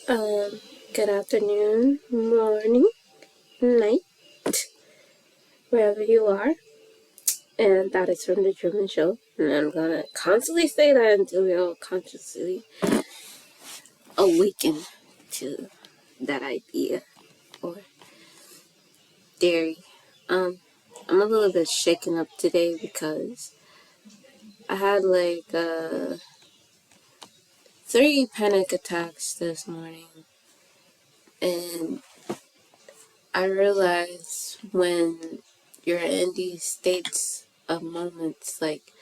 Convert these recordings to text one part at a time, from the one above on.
Um, Good afternoon, morning, night, wherever you are. And that is from the Truman Show. And I'm gonna constantly say that until we all consciously awaken to that idea or theory. I'm a little bit shaken up today because I had like 3 panic attacks this morning. And I realized when you're in these states of moments, like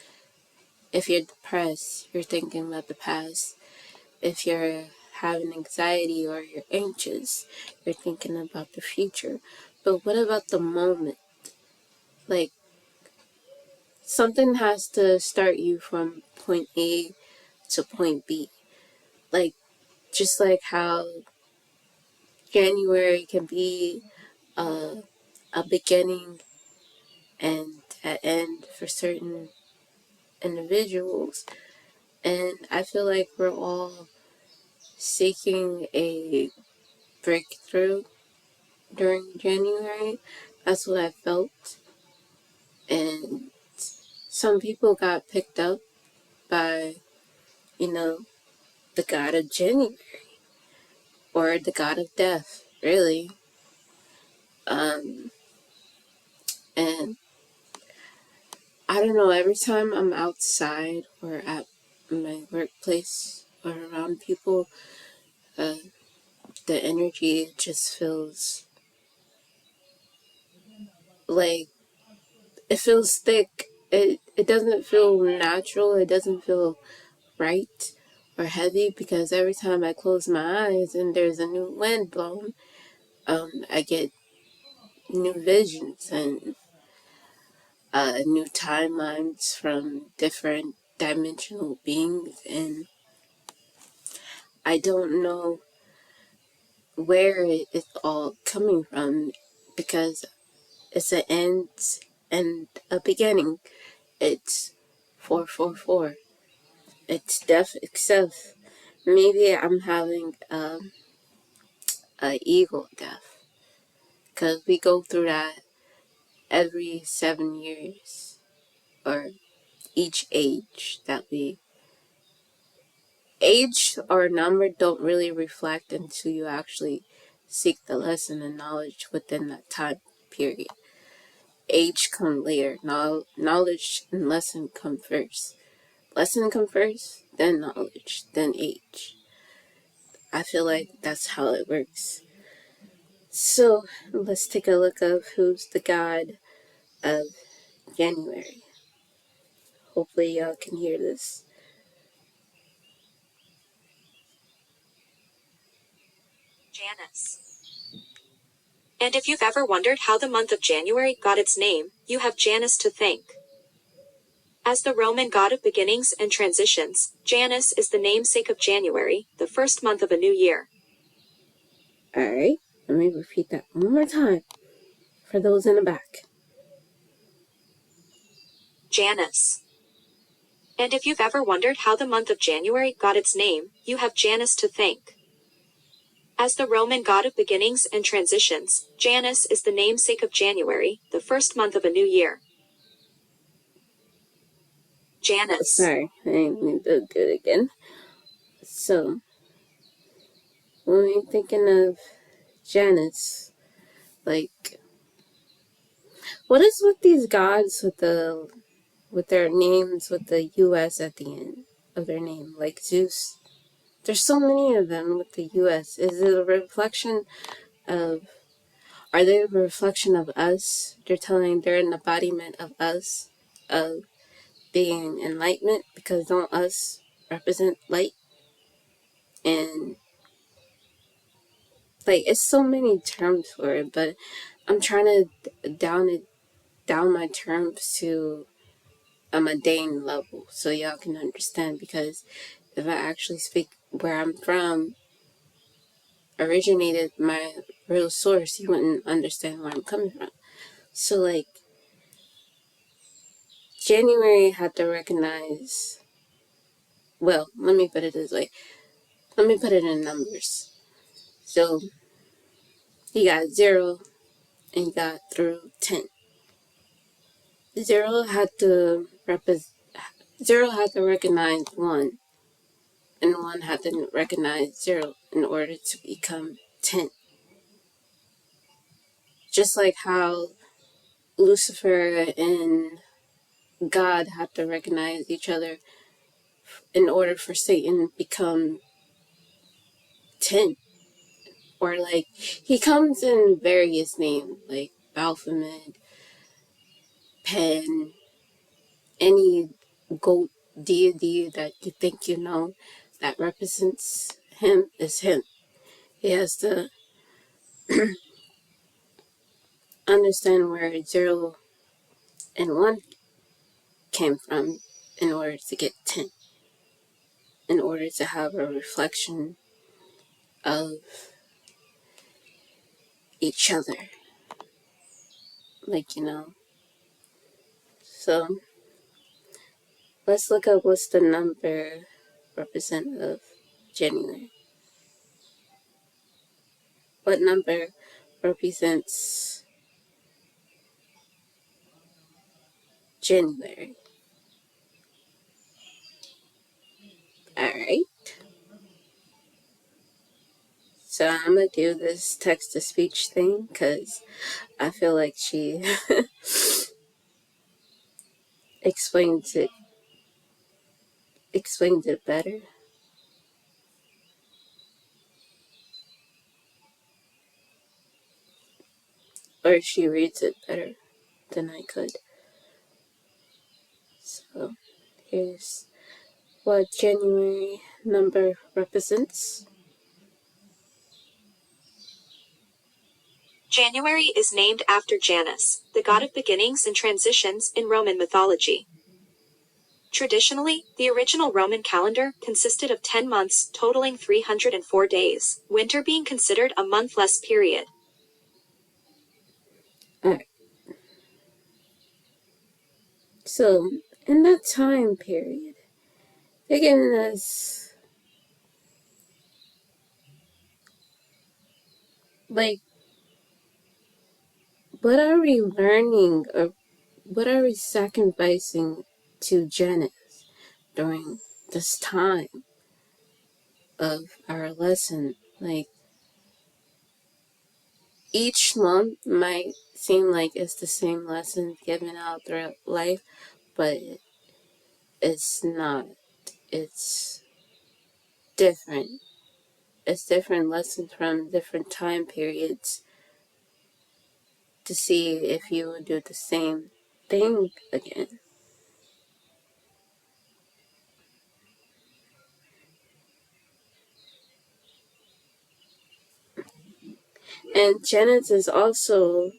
if you're depressed, you're thinking about the past. If you're having anxiety or you're anxious, you're thinking about the future. But what about the moment? Like, something has to start you from point A to point B. Like, just like how January can be a beginning and an end for certain individuals. And I feel like we're all seeking a breakthrough during January. That's what I felt. And some people got picked up by, the god of January or the god of death, really. And I don't know, every time I'm outside or at my workplace or around people, the energy just feels like it feels thick. It doesn't feel natural. It doesn't feel right or heavy because every time I close my eyes and there's a new wind blowing, I get new visions and new timelines from different dimensional beings, and I don't know where it's all coming from because it's an end and a beginning. It's 444. It's death itself. Maybe I'm having a ego death because we go through that every 7 years or each age or number don't really reflect until you actually seek the lesson and knowledge within that time period. Age come later. Knowledge and lesson come first. Lesson come first, then knowledge, then age. I feel like that's how it works. So let's take a look of who's the god of January. Hopefully y'all can hear this. Janus. And if you've ever wondered how the month of January got its name, you have Janus to thank. As the Roman god of beginnings and transitions, Janus is the namesake of January, the first month of a new year. Alright, let me repeat that one more time for those in the back. Janus. And if you've ever wondered how the month of January got its name, you have Janus to thank. As the Roman god of beginnings and transitions, Janus is the namesake of January, the first month of a new year. Janus. Sorry, I didn't do good again. So, when we're thinking of Janus, like, what is with these gods with their names with the U.S. at the end of their name, like Zeus? There's so many of them with the U.S. Is it a reflection of? Are they a reflection of us? They're an embodiment of us, of being enlightenment, because don't us represent light? And like, it's so many terms for it, but I'm trying to down my terms to a mundane level so y'all can understand, because if I actually speak where I'm from, originated my real source, you wouldn't understand where I'm coming from. So like, January had to recognize, well, let me put it this way. Let me put it in numbers. So you got 0 and you got through 10. 0 had to recognize 1, and 1 had to recognize 0 in order to become 10. Just like how Lucifer and God had to recognize each other in order for Satan to become 10. Or like, he comes in various names, like Baphomet, Pen, any goat deity that you think you know that represents him is him. He has to understand where 0 and 1 came from in order to get 10, in order to have a reflection of each other. Like, So let's look up what's the number representative of January. What number represents January? Alright. So I'm going to do this text-to-speech thing because I feel like she explains it better. Or she reads it better than I could. So here's what January number represents. January is named after Janus, the god of beginnings and transitions in Roman mythology. Traditionally, the original Roman calendar consisted of 10 months totaling 304 days, winter being considered a monthless period. Alright. So in that time period, they're giving us like, what are we learning or what are we sacrificing to Janus during this time of our lesson? Like, each month might seem like it's the same lesson given out throughout life, but it's not. It's different. It's different lessons from different time periods to see if you would do the same thing again. And Janus is also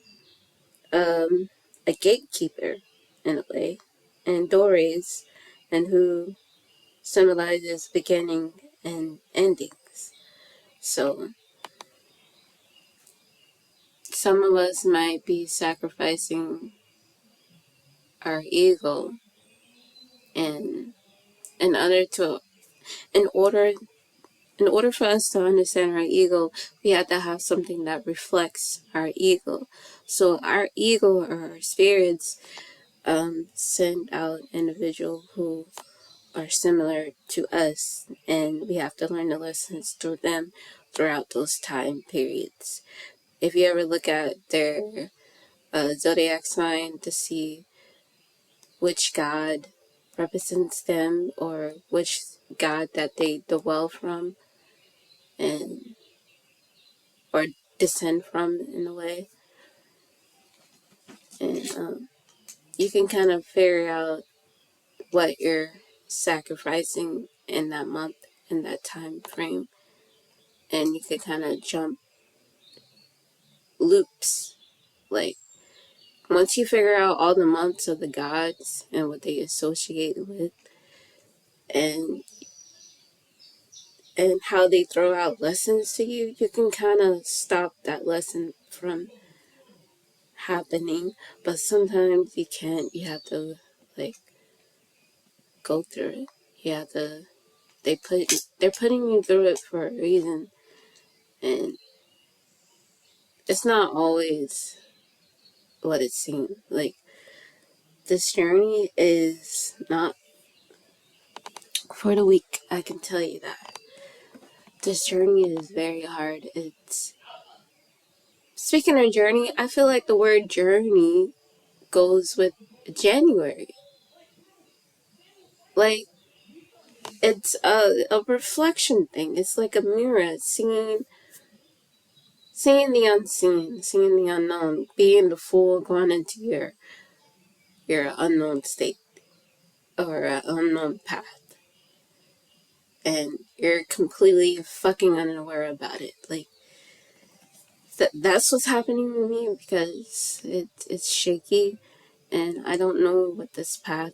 a gatekeeper in a way, and Doris, and who symbolizes beginning and endings. So some of us might be sacrificing our ego, and in order to in order in order for us to understand our ego, we have to have something that reflects our ego. So our ego or our spirits send out individuals who are similar to us, and we have to learn the lessons through them throughout those time periods. If you ever look at their zodiac sign to see which god represents them or which god that they dwell from and or descend from in a way, and you can kind of figure out what you're sacrificing in that month, in that time frame, and you can kind of jump loops. Like, once you figure out all the months of the gods and what they associate with, and how they throw out lessons to you, you can kind of stop that lesson from happening. But sometimes you can't. You have to like go through it. You have to. They're putting you through it for a reason, And it's not always what it seems. Like, this journey is not for the weak, I can tell you that. This journey is very hard. It's Speaking of journey, I feel like the word journey goes with January. Like, it's a reflection thing. It's like a mirror, seeing the unseen, seeing the unknown, being the fool going into your unknown state or unknown path, and you're completely fucking unaware about it. Like, that's what's happening with me, because it's shaky, and I don't know what this path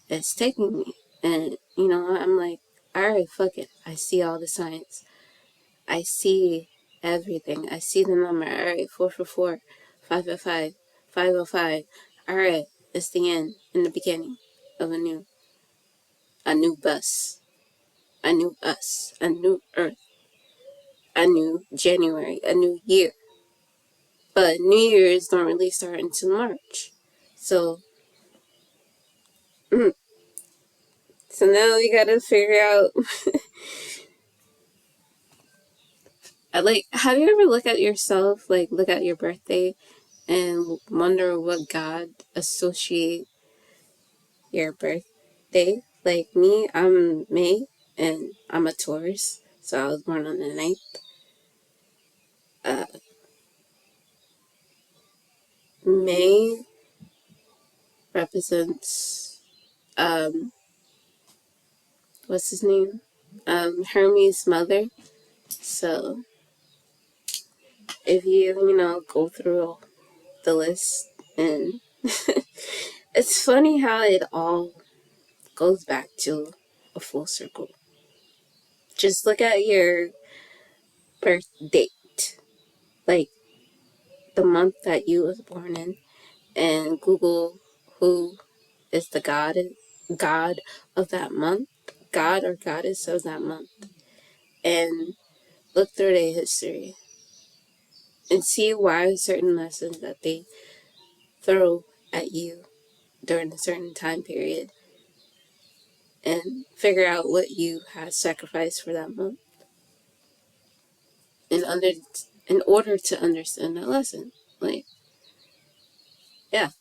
is taking me. And I'm like, all right, fuck it. I see all the signs. I see everything. I see the number. All right, 444, 555, 505. All right, it's the end and the beginning of a new bus, a new us, a new earth, a new January, a new year. But New Year's don't really start until March. So, so now we gotta figure out. Have you ever looked at yourself, like look at your birthday, and wonder what God associate your birthday? Like me, I'm May, and I'm a Taurus, so I was born on the 9th. May represents, what's his name? Hermes' mother. So if you go through the list, and it's funny how it all goes back to a full circle. Just look at your birth date, like the month that you was born in, and Google who is the god of that month, god or goddess of that month, and look through their history and see why certain lessons that they throw at you during a certain time period, and figure out what you had sacrificed for that month in order to understand that lesson. Like, yeah,